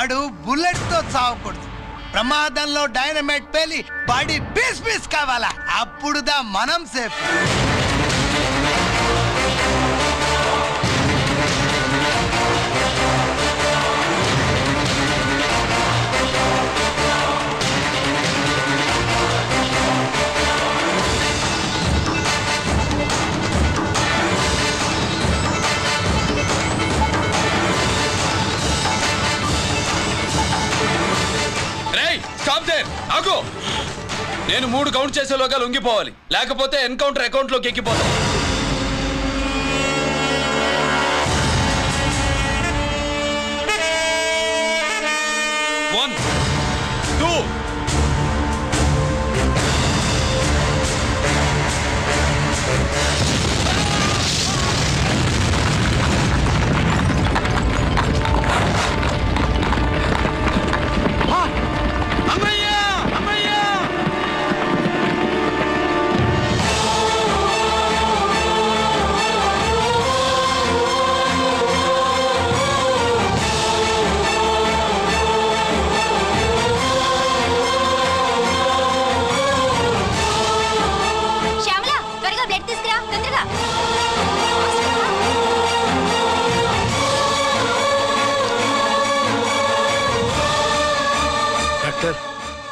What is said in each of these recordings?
వాడు బుల్లెట్ తో చావకూడదు, ప్రమాదంలో డైనమైట్ పేలి బాడీ పీస్ పీస్ కావాలా, అప్పుడుదా మనం సేఫ్. నేను 3 కౌంట్ చేసేలోగా లొంగిపోవాలి, లేకపోతే ఎన్కౌంటర్ అకౌంట్ లోకి ఎక్కిపోతాం. 1 2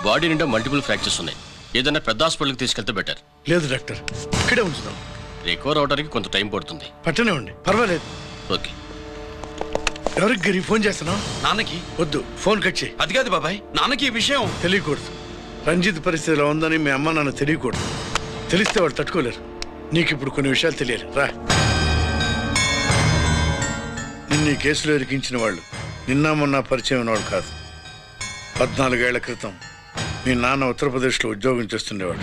బాడీ నిండా మల్టిపుల్ ఫ్రాక్చర్స్ ఉన్నాయి. ఏదైనా పెద్ద హాస్పిటల్కి తీసుకెళ్తే బెటర్. లేదు డాక్టర్, ఇక్కడే ఉంచుదాం. రికవర్ అవడానికి కొంత టైం పడుతుంది. పట్టనే ఉండి పర్వాలేదు. ఓకే. ఎవరికి గిరి ఫోన్ చేస్తున్నావు? నాన్నకి. వద్దు, ఫోన్ కట్ చేయి. అది కాదు బాబాయ్, నాన్నకి ఈ విషయం తెలియకూడదు. రంజిత్ పరిస్థితిలో ఉందని మీ అమ్మ నాన్న తెలియకూడదు. తెలిస్తే వాళ్ళు తట్టుకోలేరు. నీకు ఇప్పుడు కొన్ని విషయాలు తెలియాలి. రా. నిన్ను ఈ కేసులో ఇరికించిన వాళ్ళు నిన్న మొన్న పరిచయం ఉన్నవాడు కాదు. 14 ఏళ్ల క్రితం మీ నాన్న ఉత్తరప్రదేశ్లో ఉద్యోగం చేస్తుండేవాడు.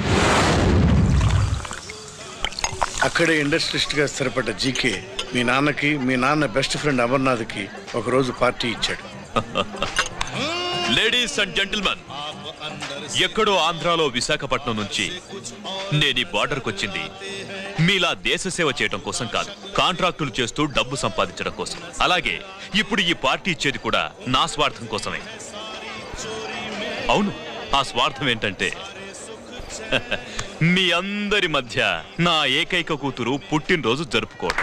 అక్కడే ఇండస్ట్రియలిస్ట్గా స్థిరపడ్డ జీకే మీ నాన్నకి, మీ నాన్న బెస్ట్ ఫ్రెండ్ అమర్నాథ్కి ఒకరోజు పార్టీ ఇచ్చాడు. లేడీస్ అండ్ జెంటిల్మెన్, ఎక్కడో ఆంధ్రాలో విశాఖపట్నం నుంచి నేను ఈ బార్డర్కి వచ్చింది మీలా దేశ సేవ చేయడం కోసం కాదు, కాంట్రాక్టులు చేస్తూ డబ్బు సంపాదించడం కోసం. అలాగే ఇప్పుడు ఈ పార్టీ ఇచ్చేది కూడా నా స్వార్థం కోసమే. అవును, ఆ స్వార్థం ఏంటంటే మీ అందరి మధ్య నా ఏకైక కూతురు పుట్టినరోజు జరుపుకోవడం.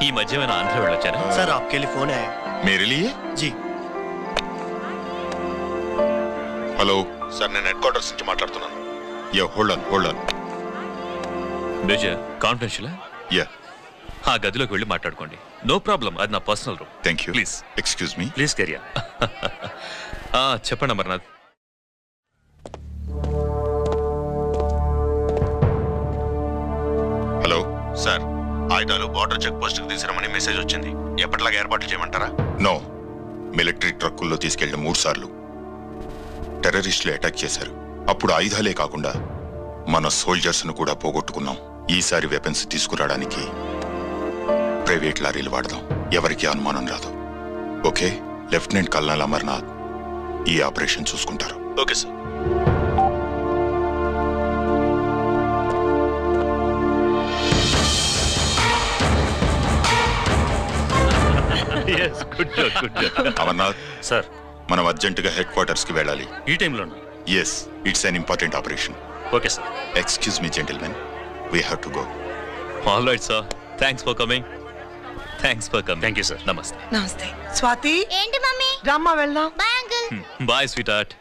ఈ మధ్య ఏమైనా ఆంధ్ర వెళ్ళొచ్చారా? सर आपके लिए फोन है. मेरे लिए? जी. హలో సార్, నేను హెడ్ క్వార్టర్స్ నుంచి మాట్లాడుతున్నాను. Yeah, hold on. Major, confidential? Yeah. ఆ గదిలోకి వెళ్ళి మాట్లాడుకోండి. నో ప్రాబ్లం, అది నా personal room. Thank you. Please. Excuse me. Please కెరియా. చెప్పండి అమర్నాథ్. హలో సార్, ఆయుధాలు బార్డర్ చెక్ పోస్ట్ కి తీసుకురమని మెసేజ్ వచ్చింది. ఎప్పటిలాగా ఏర్పాట్లు చేయమంటారా? నో. మిలిటరీ ట్రక్కుల్లో తీసుకెళ్లిన 3 సార్లు టెర్రరిస్టులు అటాక్ చేశారు. అప్పుడు ఆయుధాలే కాకుండా మన సోల్జర్స్ ను కూడా పోగొట్టుకున్నాం. ఈసారి వెపన్స్ తీసుకురావడానికి ప్రైవేట్ లారీలు వాడదాం. ఎవరికి అనుమానం రాదు. ఓకే? లెఫ్టినెంట్ కల్నల్ అమర్నాథ్ ఈ ఆపరేషన్ చూసుకుంటారు. Okay sir. అమర్నాథ్ సార్, మనం అర్జెంటుగా హెడ్ క్వార్టర్స్ కి వెళ్ళాలి. ఈ టైంలోనా? Yes, it's an important operation. Okay sir. Excuse me gentlemen, we have to go. All right sir, thanks for coming. Thank you sir. నమస్తే. నమస్తే. స్వాతి, ఏంటి మమ్మీ? రామ్మా వెళ్దాం. Bye uncle. Bye sweetheart.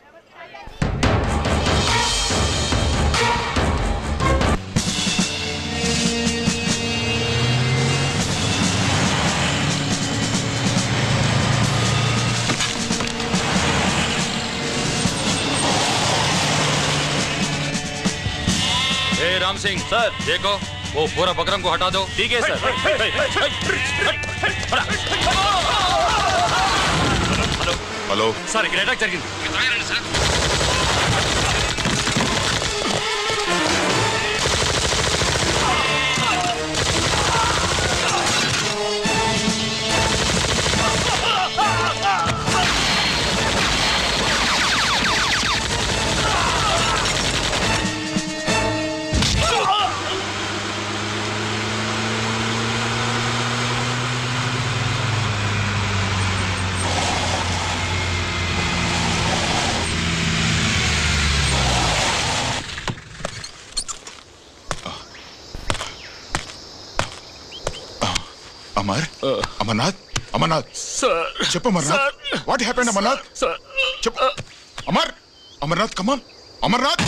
Ram Singh sir, देखो वो पूरा बकरम को हटा दो. ठीक है सर. హలో సార్, ఇక్కడ అటాక్ జరిగింది. అమర్ అమర్నాథ్ అమర్నాథ్ చెప్పు అమర్నాథ్ వాట్ హ్యాపెండ్ అమర్నాథ్ చెప్పు అమర్ అమర్నాథ్ కమాన్ అమర్నాథ్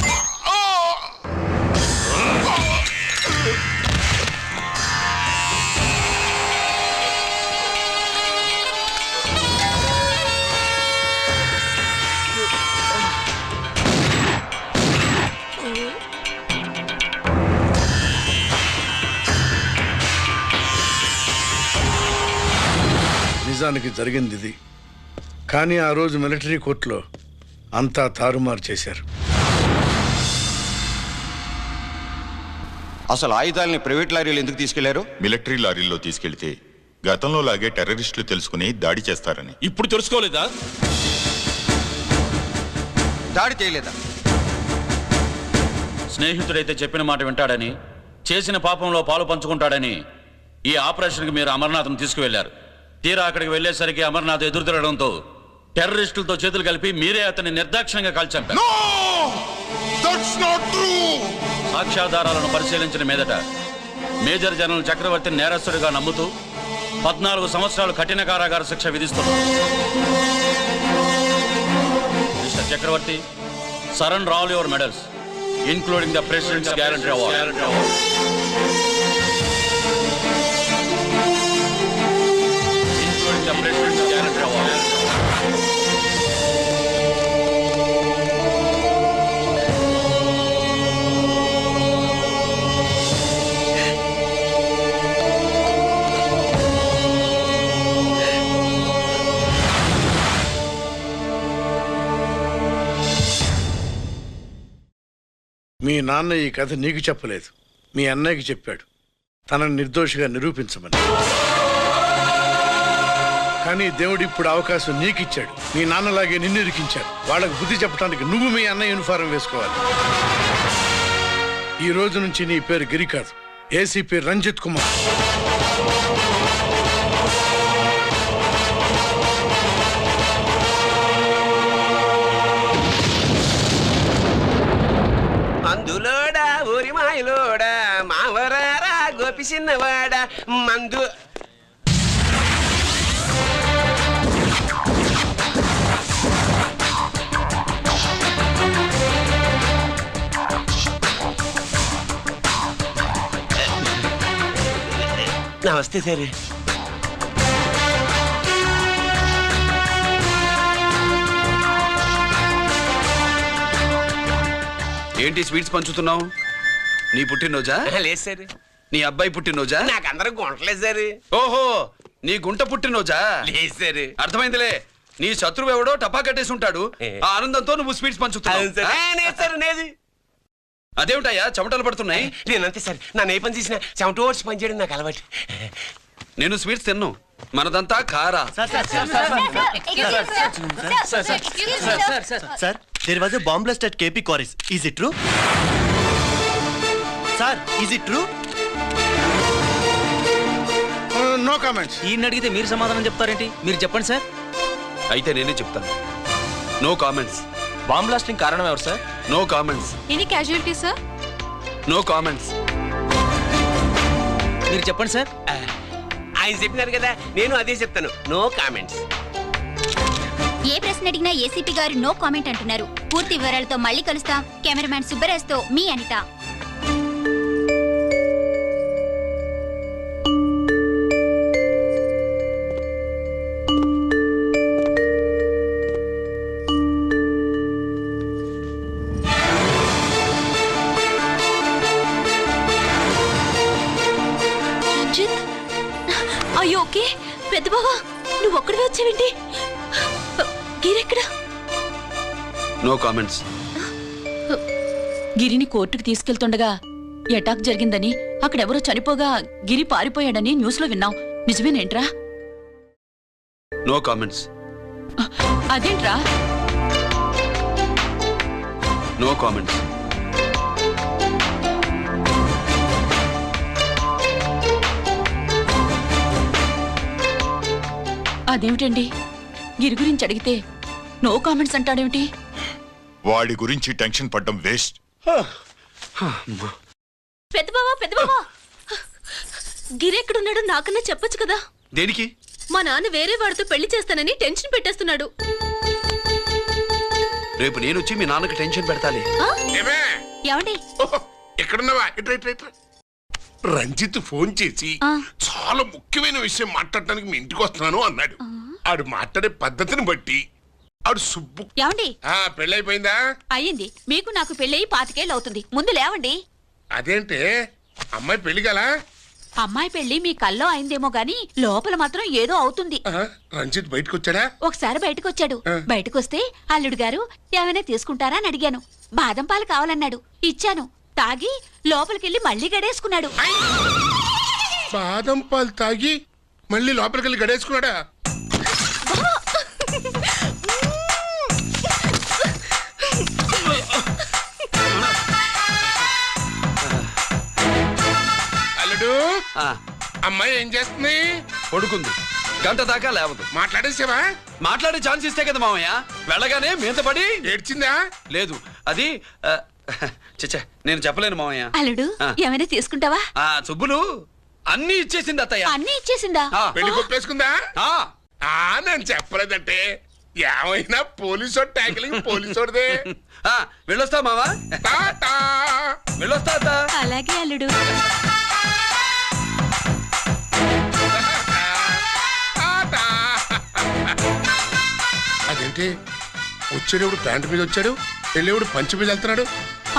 నిజానికి జరిగింది ఇది. కానీ ఆ రోజు మిలిటరీ కోర్టులో అంతా తారుమారు చేశారు. అసలు ఆయుధాలని ప్రైవేట్ లారీలు ఎందుకు తీసుకెళ్లారు? మిలిటరీ లారీల్లో తీసుకెళ్తే గతంలో లాగే టెర్రరిస్టులు తెలుసుకుని దాడి చేస్తారని. ఇప్పుడు తెలుసుకోలేదా? దాడి చేయలేదా? స్నేహితుడైతే చెప్పిన మాట వింటాడని, చేసిన పాపంలో పాలు పంచుకుంటాడని ఈ ఆపరేషన్కి మీరు అమర్నాథ్ను తీసుకువెళ్లారు. తీరా అక్కడికి వెళ్లేసరికి అమర్నాథ్ ఎదురు తిరగడంతో టెర్రరిస్టులతో చేతులు కలిపి మీరే అతన్ని నిర్దాక్ష్యంగా కాల్చంపారు. సాక్ష్యాధారాలను పరిశీలించిన మీదట మేజర్ జనరల్ చక్రవర్తిని నేరస్తుడిగా నమ్ముతూ 14 సంవత్సరాలు కఠిన కారాగార శిక్ష విధిస్తున్నారు. Mister Chakravarthi, surrender all your medals including the President's Guarantee Award. Including the President's Guarantee Award. మీ నాన్న ఈ కథ నీకు చెప్పలేదు, మీ అన్నయ్యకి చెప్పాడు, తనని నిర్దోషిగా నిరూపించమని. కానీ దేవుడు ఇప్పుడు అవకాశం నీకు ఇచ్చాడు. మీ నాన్నలాగే నిన్ను ఇరికించాడు. వాళ్ళకు బుద్ధి చెప్పడానికి నువ్వు మీ అన్నయ్య యూనిఫారం వేసుకోవాలి. ఈ రోజు నుంచి నీ పేరు గిరి కాదు, ఏసీపీ రంజిత్ కుమార్. మందులోడా ఊరి మాయలోడా మావరారా గోపి చిన్నవాడా మందు నమస్తే సార్. ఏంటి స్వీట్స్ పంచుతున్నావు? నీ పుట్టినరోజా? లేదు సార్. నీ అబ్బాయి పుట్టినరోజా? నాకు అందరూ గుంటలేదు సార్. ఓహో, నీ గుంట పుట్టినరోజా? లేదు సార్. అర్థమైందిలే. నీ శత్రువు ఎవడో టపా కట్టేసి ఉంటాడు. ఆ ఆనందంతో నువ్వు స్వీట్స్ పంచుతున్నావు. అదేమిటయ్యా చెమటలు పడుతున్నాయి? నేనంతే సార్. నన్ను ఏ పని చేసినా చెమట ఓడ్చి పని చేయడం నాకు అలవాటు. నేను స్వీట్స్ తిన్ను, మనదంతా కారా. Sir, there was a bomb blast at KP Quarries. Is it true? Sir, is it true? No comments. ఈయన అడిగితే మీరు సమాధానం చెప్తారేంటి? మీరు చెప్పండి సార్. అయితే నేనే చెప్తాను. No comments. బాంబ్ బ్లాస్టింగ్ కారణం ఎవరు sir? No comments. Any casualty sir? No comments. మీరు చెప్పండి సార్. ఆయన చెప్పినారు కదా, నేను అదే చెప్తాను. No comments. ఏ ప్రశ్న అడిగినా ఏసీపీ గారు నో కామెంట్ అంటున్నారు. పూర్తి వివరాలతో మళ్ళీ కలుస్తాం. కెమెరామ్యాన్ సుబ్బరాజ్తో మీ అనిత. అయ్యో ఓకే. పెద్ద బావా, నువ్వు ఒక్కడివే వచ్చావేంటి? గిరెక్కడ? No comments. గిరిని కోర్టుకు తీసుకెళ్తుండగా అటాక్ జరిగిందని, అక్కడెవరో చనిపోగా గిరి పారిపోయాడని న్యూస్ లో విన్నాం. నిజమేనేంట్రా? No comments. అదేంట్రా? No comments. అదేమిటండి, గిరి గురించి అడిగితే నో కామెంట్స్ అంటాడేమిటి? వాడి గురించి టెన్షన్ పడ్డం వేస్ట్. పెద్ద బావా, పెద్ద బావా, గిరెక్కడున్నాడో నాకన్నా చెప్పొచ్చు కదా. దేనికి? మా నాన్న వేరే వాడితో పెళ్లి చేస్తానని టెన్షన్ పెట్టేస్తున్నాడు. రేపు నేను వచ్చి మీ నాన్నకి టెన్షన్ పెడతాలి. ఏమండి ఎక్కడున్నావా? రంజిత్ ఫోన్ చేసి చాలా ముఖ్యమైన విషయం మాట్లాడటానికి మీ ఇంటికి వస్తున్నాను అన్నాడు. ఆడు మాట్లాడే పద్ధతిని బట్టి ఆడు సుబ్బు. ఏమండి పెళ్ళైపోయిందా? అయ్యింది. మీకు నాకు పెళ్ళయి 25 ఏళ్ళు అవుతుంది. ముందు లేవండి. అదేంటే అమ్మాయి పెళ్లి గల? అమ్మాయి పెళ్లి మీ కల్లో అయిందేమో గాని లోపల మాత్రం ఏదో అవుతుంది. రంజిత్ బయటకు వచ్చాడా? ఒకసారి బయటకొచ్చాడు. బయటకొస్తే అల్లుడు గారు ఏమైనా తీసుకుంటారా అని అడిగాను. బాదం పాలు కావాలన్నాడు. ఇచ్చాను. తాగి లోపలికెళ్ళి మళ్ళీ గడేసుకున్నాడు. బాదం పాలు తాగి మళ్ళీ లోపలికెళ్ళి గడేసుకున్నాడా? అల్లుడు, అమ్మాయి ఏం చేస్తుంది? పడుకుంది. గంట దాకా లేవదు. మాట్లాడేసావా? మాట్లాడే ఛాన్స్ ఇస్తే కదా మామయ్య. వెళ్ళగానే మీద పడి ఏడ్చిందా? లేదు, అది చచ్చా నేను చెప్పలేను మామయ్య. అల్లుడు ఏమైనా తీసుకుంటావా? సుబ్బులు అన్ని ఇచ్చేసింది అత్తయ్య. అన్ని ఇచ్చేసిందా? పెళ్లి కొప్పేసుకుందా? నేను చెప్పలేదంటే ఏమైనా పోలీసు ట్యాకిలింగ్ పోలీసోడిదే. వెళ్ళొస్తా మావా. వెళ్ళొస్తా అత్త. అలాగే అల్లుడు. అదేంటి వచ్చేటప్పుడు ప్యాంటు మీద వచ్చాడు, వెళ్ళేవాడు పంచి మీద వెళ్తున్నాడు?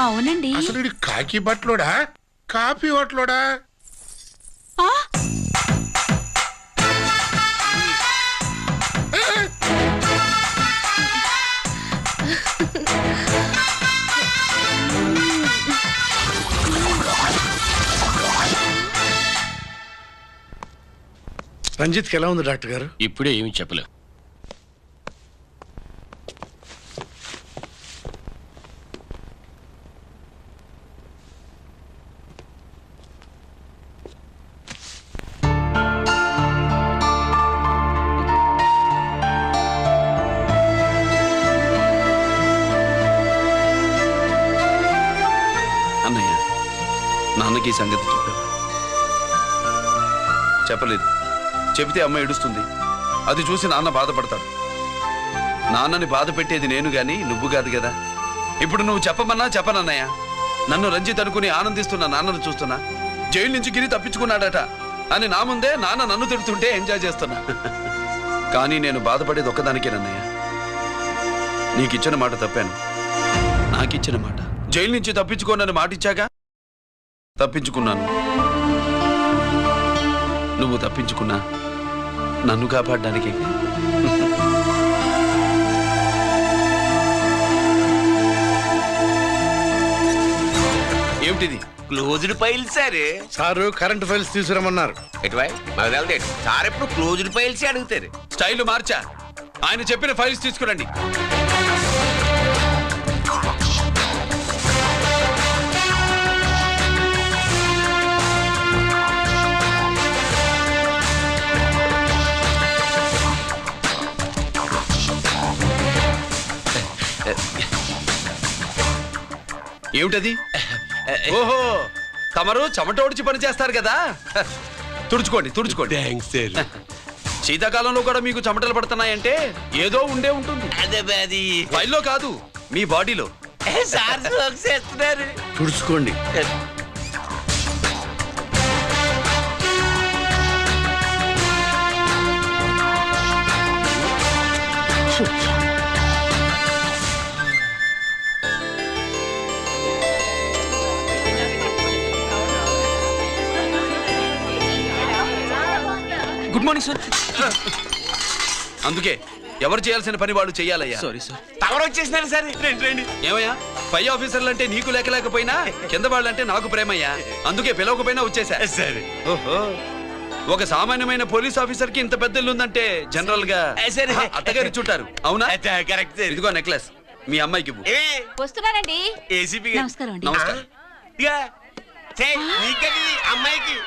అవునండి. అసలు ఇది కాకి బట్టలోడా కాఫీ హోటలోడా? రంజిత్కి ఎలా ఉంది డాక్టర్ గారు? ఇప్పుడే ఏమి చెప్పలేవు. అన్నయ్య, నాన్నకి ఈ సంగతి చెప్పావా? చెప్పలేదు. చెబితే అమ్మ ఏడుస్తుంది. అది చూసి నాన్న బాధపడతాడు. నాన్నని బాధ పెట్టేది నేను గాని నువ్వు కాదు కదా. ఇప్పుడు నువ్వు చెప్పమన్నా చెప్పనన్నయ్య. నన్ను రంజిత్ అనుకుని ఆనందిస్తున్న నాన్నను చూస్తున్నా. జైలు నుంచి గిరి తప్పించుకున్నాడట అని నా ముందే నాన్న నన్ను తిడుతుంటే ఎంజాయ్ చేస్తున్నా. కానీ నేను బాధపడేది ఒక్కదానికేనన్నయ్య. నీకిచ్చిన మాట తప్పాను. నాకిచ్చిన మాట. జైలు నుంచి తప్పించుకోనని మాటిచ్చాగా తప్పించుకున్నాను. నువ్వు తప్పించుకున్నా నన్ను కాపాడడానికి. ఏమిటిది? Closed file sir. Sir current files తీసుకురమ్మన్నారు. సార్ ఎప్పుడు క్లోజ్డ్ ఫైల్స్ అడుగుతారు. స్టైల్ మార్చా. ఆయన చెప్పిన ఫైల్స్ తీసుకురండి. ఏమిటది? ఓహో, తమరు చెమటోడ్చి పని చేస్తారు కదా. తుడుచుకోండి తుడుచుకోండి. శీతాకాలంలో కూడా మీకు చెమటలు పడుతున్నాయంటే ఏదో ఉండే ఉంటుంది. ఫైల్లో కాదు, మీ బాడీలో. తుడుచుకోండి. Good morning sir. అందుకే ఎవరు చేయాల్సిన పని వాళ్ళు చెయ్యాలయ్యా. Sorry sir. తమరు వచ్చేసినారు సార్. రండి. ఏమయ్యా, పై ఆఫీసర్లు అంటే నీకు లేకపోయినా కింద వాళ్ళంటే నాకు ప్రేమయ్యా. అందుకే పిలవకపోయినా వచ్చేసా. సరే. ఓహో, ఒక సామాన్యమైన పోలీస్ ఆఫీసర్ కి ఇంత పెద్ద ఇల్లు ఉందంటే జనరల్ గా అత్తగారు చుట్టారు. అవునా? కరెక్ట్. ఇదిగో నెక్లెస్ మీ అమ్మాయికి. వస్తున్నారండి. ఏసీపీ నమస్కారం అండి. నమస్కారం. అమ్మాయికి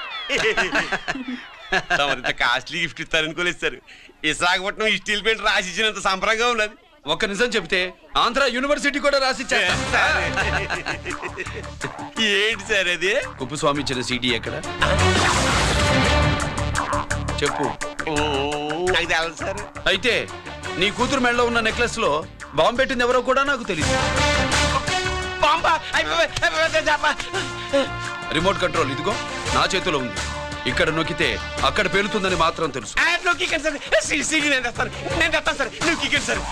కాస్ట్లీ గిఫ్ట్ ఇస్తారనుకోలేదు సార్. విశాఖపట్నం స్టీల్ పెయింట్ రాసి ఇచ్చినంత సంబరంగా ఉన్నది. ఒక నిజం చెబితే ఆంధ్ర యూనివర్సిటీ కూడా రాసిచ్చా. ఏంటి సార్ అది? కుప్పస్వామి ఇచ్చిన సీడీ ఎక్కడ చెప్పు. నాకు తెలదు సార్. అయితే నీ కూతురు మెడలో ఉన్న నెక్లెస్ లో బాంబు పెట్టింది ఎవరో కూడా నాకు తెలియదు. రిమోట్ కంట్రోల్ ఇదిగో నా చేతిలో ఉంది. ఇక్కడ నొక్కితే అక్కడ పేలుతుందని మాత్రం తెలుసు. నేను తెస్తాను సార్. నువ్వు కిక్కండి సార్.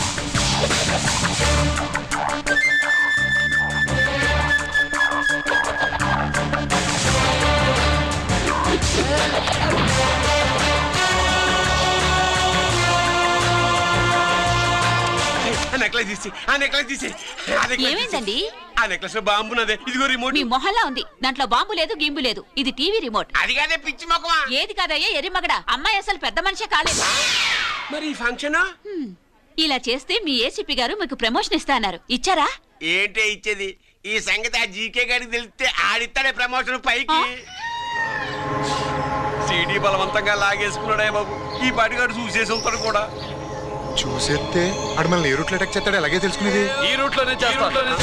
నెక్లెస్ తీసి ఏమైందండి? ఆ నెక్లెస్ లో బాంబు ఉన్నదే. ఇదిగో రిమోట్. మీ మొహల్లా ఉంది. దాంట్లో బాంబు లేదు, గింబు లేదు. ఇది టీవీ రిమోట్. అది కాదే పిచ్చి మొక్కమా. ఏది కాదయ్యా ఎరిమగడ. అమ్మాయి అసలు పెద్ద మనిషే కాలేదు. మరి ఈ ఫంక్షన్ ఇలా చేస్తే మీ ఏసీపీ గారు మీకు ప్రమోషన్ ఇస్తా అన్నారు. ఇచ్చారా? ఏంటే ఇచ్చేది? ఈ సంగతి ఆ జీకే గారికి తెలిస్తే ఆడిస్తాడే ప్రమోషన్ పైకి. సీడీ బలవంతంగా లాగేసుకున్నాడే బాబు. ఈ పాటిగాడు చూసేసి ఉంటాడు కూడా. చూసేస్తే అడు మనల్ని ఏ రూట్లో అటాక్ చేస్తాడు అలాగే తెలుసుకునేది. ఈ రూట్ లోనే చేస్తాను.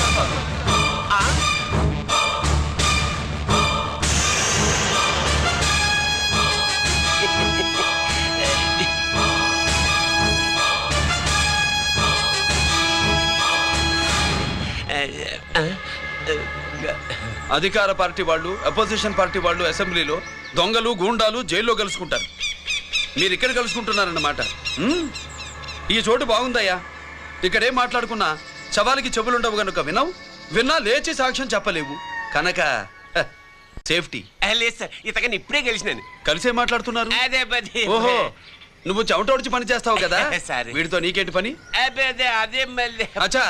అధికార పార్టీ వాళ్ళు, అపోజిషన్ పార్టీ వాళ్ళు అసెంబ్లీలో, దొంగలు గూండాలు జైల్లో కలుసుకుంటారు. మీరు ఇక్కడ కలుసుకుంటున్నారన్నమాట. ఈ చోటు బాగుందయ్యా. ఇక్కడేం మాట్లాడుకున్నా శవాలకి చెవులుండవు గనుక విన్నా లేచి సాక్ష్యం చెప్పలేవు కనుక సేఫ్టీ. లేదు సార్, ఇతగాని ఇప్పుడే కలిసినాను. కలిసే మాట్లాడుతున్నారు. అదే పది. ఓహో, నువ్వు చెమటోడ్చి పని చేస్తావు కదా. సరే. వీడితో నీకేంటి పని? అదే మళ్ళీ. అచ్చా,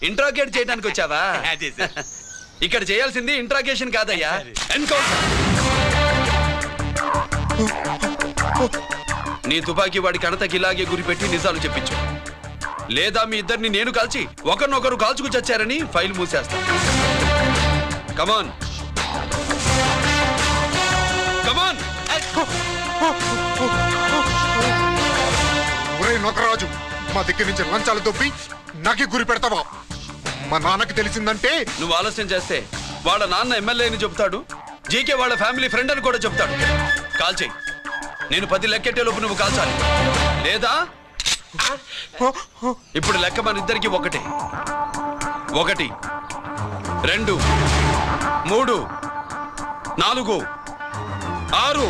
ఇంట్రాగేట్ చేయడానికి వచ్చావా? అదే సార్. ఇక్కడ చేయాల్సింది ఇంట్రాగేషన్ కాదయ్యా, ఎన్కౌంటర్. నీ తుపాకీ వాడి కణతకి ఇలాగే గురిపెట్టి నిజాలు చెప్పించు. లేదా మీ ఇద్దరిని నేను కాల్చి ఒకరినొకరు కాల్చుకు చచ్చారని ఫైల్ మూసేస్తా. కమాన్ కమాన్. ఒరే నొకరాజు, మా దగ్గర నుంచి లంచాలు దొబ్బి నాకే గురి పెడతావా? మా నాన్నకి తెలిసిందంటే నువ్వు ఆలస్యం చేస్తే వాళ్ళ నాన్న ఎమ్మెల్యే అని చెప్తాడు, జీకే వాళ్ళ ఫ్యామిలీ ఫ్రెండ్ అని కూడా చెప్తాడు. కాల్చేయి. నేను 10 లెక్కెట్టే లోపు నువ్వు కాల్చాలి. లేదా ఇప్పుడు లెక్క మన ఇద్దరికి ఒకటే. 1 2 3 4 6.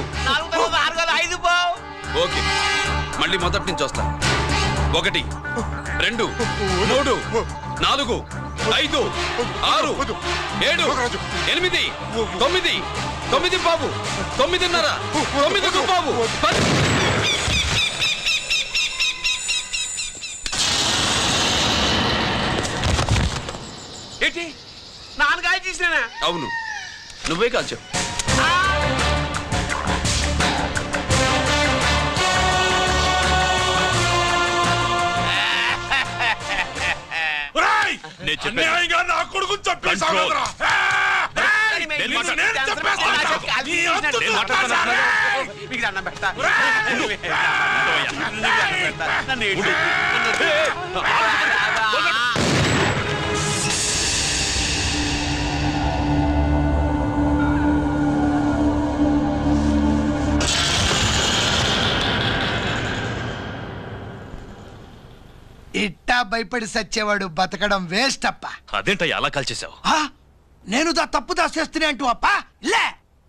ఓకే, మళ్ళీ మొదటి నుంచి వస్తా. 1 2 3 4 5 6 7 8 9 9 బాబు 9:30 9 బాబు 10. ఏంటి నాన్నగాయ చేసినా? అవును, నువ్వే కాల్చావు. నా కొడుకు చెప్పేసావు. ఇట్టా భయపడి సచ్చేవాడు బతకడం వేస్ట్ అప్ప. అదేంటయ్యా అలా కాల్చేశావు? నేను తప్పు దాచేస్తున్నా అంటూ అప్ప లే.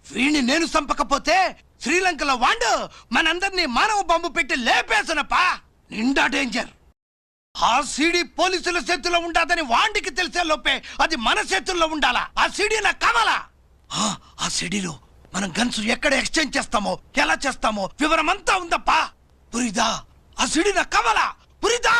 వీణ్ణి నేను చంపకపోతే శ్రీలంకలో వాండు మనందరినీ మానవ బాంబు పెట్టి లేపేసనప్ప. నిండా డేంజర్. ఆ సీడీ పోలీసుల చేతుల్లో ఉండాదని వాండికి తెలిసే లోపే అది మన చేతుల్లో ఉండాలా. ఆ సీడీ నాకు కావాలా. ఆ సీడీలో మనం గన్స్ ఎక్కడ ఎక్స్చేంజ్ చేస్తామో, ఎలా చేస్తామో వివరం అంతా ఉందప్పా. పురిదా, ఆ సీడీ నాకు కావాలా. పురిదా.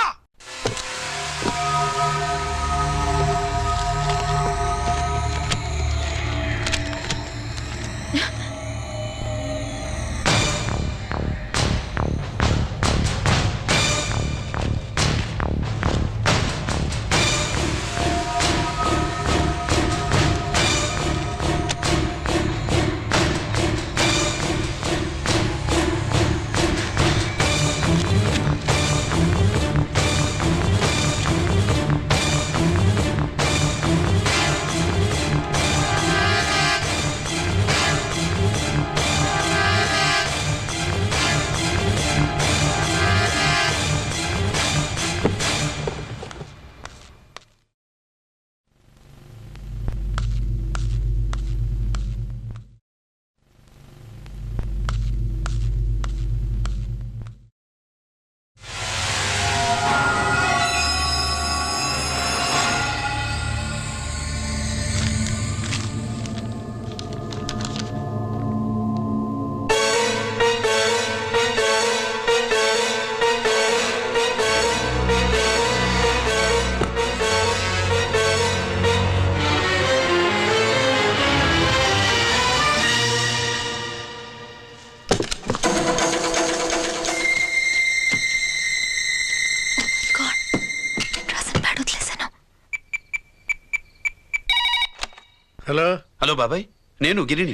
హలో బాబాయ్, నేను గిరిని.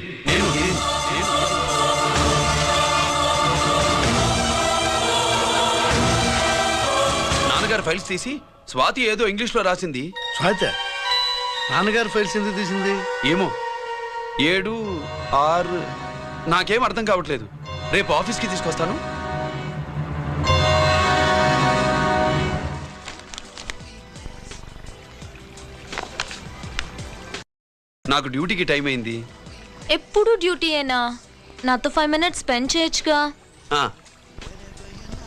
నాన్నగారు ఫైల్స్ తీసి స్వాతి ఏదో ఇంగ్లీష్ లో రాసింది. స్వాతి నాన్నగారు ఫైల్స్ ఎందుకు తీసింది? ఏమో 7, 6 నాకేం అర్థం కావట్లేదు. రేపు ఆఫీస్కి తీసుకొస్తాను. నాకు డ్యూటీకి టైం అయింది. ఎప్పుడు డ్యూటీయేనా? నాతో 5 మినిట్స్ స్పెండ్ చేయొచ్చుగా.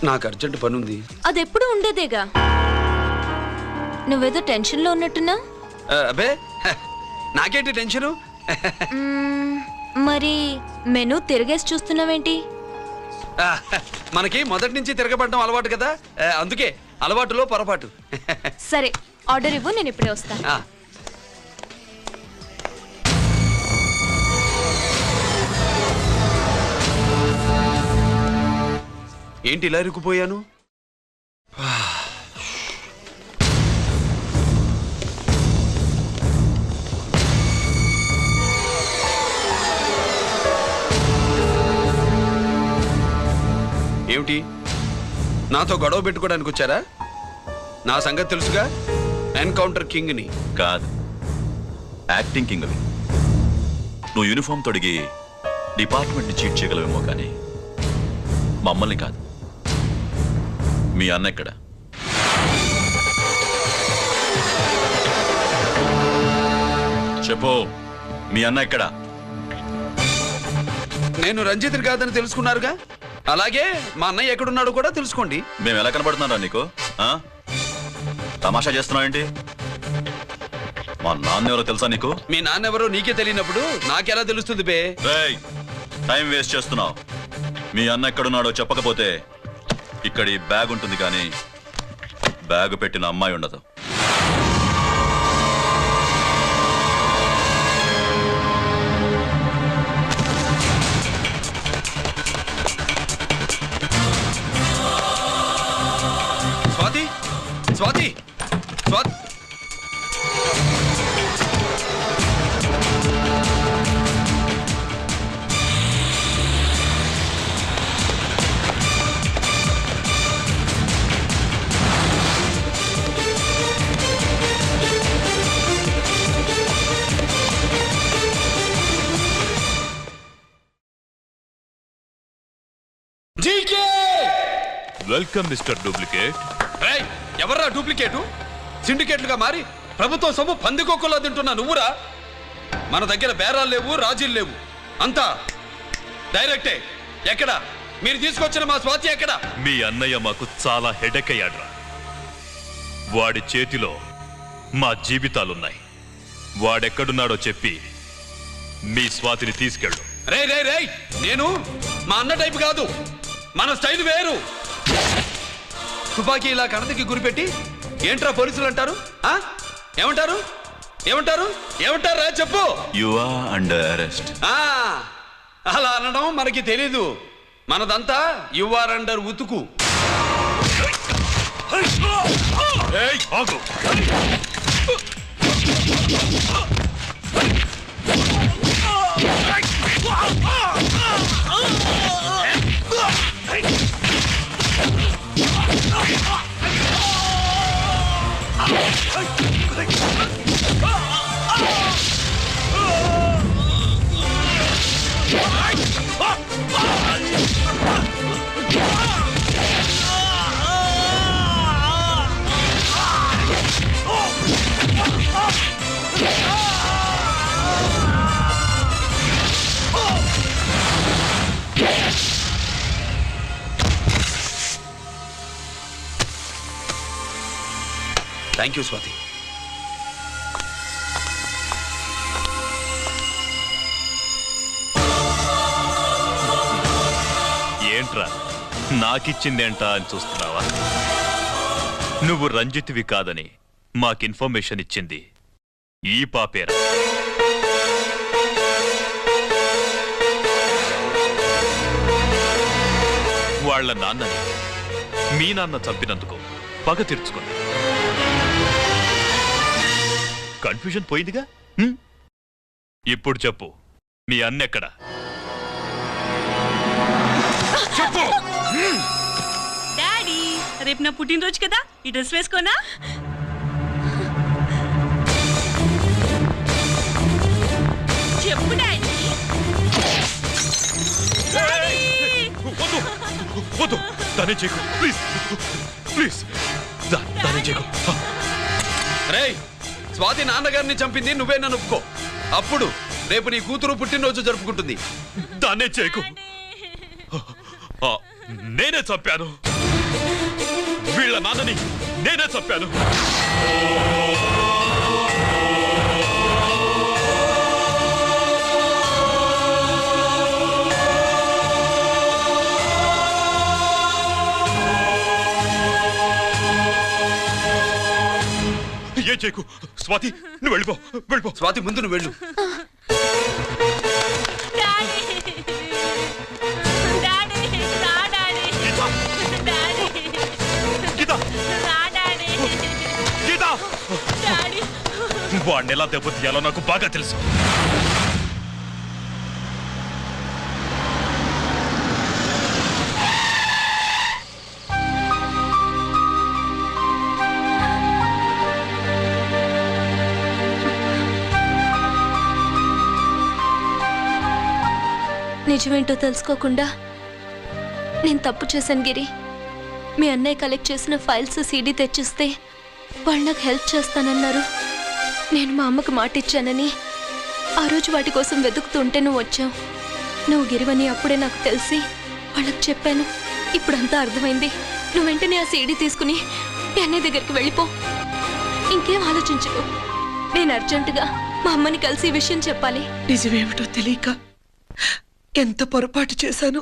నాకు అర్జెంట్ పని ఉంది. అది ఎప్పుడు ఉండేదేగా. నువ్వేదో టెన్షన్లో ఉన్నట్టున్నా. అబ్బే నాకేంటి టెన్షను? మరి మెనూ తిరిగేసి చూస్తున్నావేంటి? మనకి మొదటి నుంచి తిరగబడడం అలవాటు కదా, అందుకే అలవాటులో పొరపాటు. సరే ఆర్డర్ ఇవ్వు, నేను ఇప్పుడే వస్తాను. ఏంటి ఇలా ఇరుక్కుపోయాను? ఏమిటి, నాతో గొడవ పెట్టుకోవడానికి వచ్చారా? నా సంగతి తెలుసుగా, ఎన్కౌంటర్ కింగ్ని. కాదు, యాక్టింగ్ కింగ్. నువ్వు యూనిఫామ్ తొడిగి డిపార్ట్మెంట్ని చీట్ చేయగలవేమో, కానీ మమ్మల్ని కాదు. మీ అన్న ఎక్కడ? చెప్పు, మీ అన్న ఎక్కడ? నేను రంజిత్ని కాదని తెలుసుకున్నారుగా, అలాగే మా అన్నయ్య ఎక్కడున్నాడో కూడా తెలుసుకోండి. మేము ఎలా కనబడుతున్నారా నీకు? తమాషా చేస్తున్నావు ఏంటి? మా నాన్న ఎవరో తెలుసా నీకు? మీ నాన్న ఎవరో నీకే తెలియనప్పుడు నాకెలా తెలుస్తుంది బే? టైం వేస్ట్ చేస్తున్నావు. మీ అన్న ఎక్కడున్నాడో చెప్పకపోతే ఇక్కడ ఈ బ్యాగ్ ఉంటుంది, కానీ బ్యాగ్ పెట్టిన అమ్మాయి ఉండదు. Swathi, Swathi, Swathi. Welcome mister duplicate. ఎవర్రా డూప్లికేటు? సిండికేట్లుగా మారి ప్రభుత్వం సొమ్ము పందికొక్కులా తింటున్నా నువ్వురా? మన దగ్గర బేరాలు లేవు, రాజీలు లేవు, అంతా డైరెక్టే. ఎక్కడ మీరు తీసుకొచ్చిన మా స్వాతి ఎక్కడ? మీ అన్నయ్య మాకు చాలా హెడెక్ అయ్యాడ్రా. వాడి చేతిలో మా జీవితాలున్నాయి. వాడెక్కడున్నాడో చెప్పి మీ స్వాతిని తీసుకెళ్ళు. రే రే రే, నేను మా అన్న టైపు కాదు, మన స్టైల్ వేరు. తుపాకీ ఇలా కణతకి గురిపెట్టి ఏంట్రా పోలీసులు అంటారు? ఏమంటారు? ఏమంటారు? ఏమంటారా చెప్పు. You are under arrest. అలా అనడం మనకి తెలీదు. మనదంతా యు ఆర్ అండర్ ఉతుకు. Thank you Swathi. ఏంట్రా నాకిచ్చిందేంటా అని చూస్తున్నావా? నువ్వు రంజిత్వి కాదని మాకు ఇన్ఫర్మేషన్ ఇచ్చింది ఈ పాపేరా. వాళ్ళ నాన్నని మీ నాన్న చంపినందుకు పగ తీర్చుకుంది. కన్ఫ్యూజన్ పోయిందిగా. ఇప్పుడు చెప్పు, మీ అన్నెక్కడ? డాడీ, రేపు నా పుట్టినరోజు కదా, ఈ డ్రెస్ వేసుకోనా? చెప్పు డాడీ. వద్దు, దానే చేయకు, ప్లీజ్ ప్లీజ్, దానే చేయకు. రేయ్, స్వాతి నాన్నగారిని చంపింది నువ్వే నన్ను ఒప్పుకో. అప్పుడు రేపు నీ కూతురు పుట్టినరోజు జరుపుకుంటుంది. దాన్నే చేయకు. నేనే చంపాను, వీళ్ళ నాన్నని నేనే చంపాను. ఏ చేయకు. స్వాతి, నువ్వు వెళ్ళిపో, వెళ్ళిపో. స్వాతి, ముందు నువ్వు వెళ్ళు. వాడిని ఎలా దెబ్బతీయాలో నాకు బాగా తెలుసు. నిజమేంటో తెలుసుకోకుండా నేను తప్పు చేశాను గిరి. మీ అన్నయ్య కలెక్ట్ చేసిన ఫైల్స్ సీడీ తెచ్చిస్తే వాళ్ళు నాకు హెల్ప్ చేస్తానన్నారు. నేను మా అమ్మకు మాట ఇచ్చానని ఆ రోజు వాటి కోసం వెతుకుతుంటే నువ్వు వచ్చావు. నువ్వు గిరివని అప్పుడే నాకు తెలిసి వాళ్ళకి చెప్పాను. ఇప్పుడంతా అర్థమైంది. నువ్వు వెంటనే ఆ సీడీ తీసుకుని మీ అన్నయ్య దగ్గరికి వెళ్ళిపో. ఇంకేం ఆలోచించుకో. నేను అర్జెంటుగా మా అమ్మని కలిసి ఈ విషయం చెప్పాలి. నిజమేమిటో తెలియక ఎంత పొరపాటు చేశాను.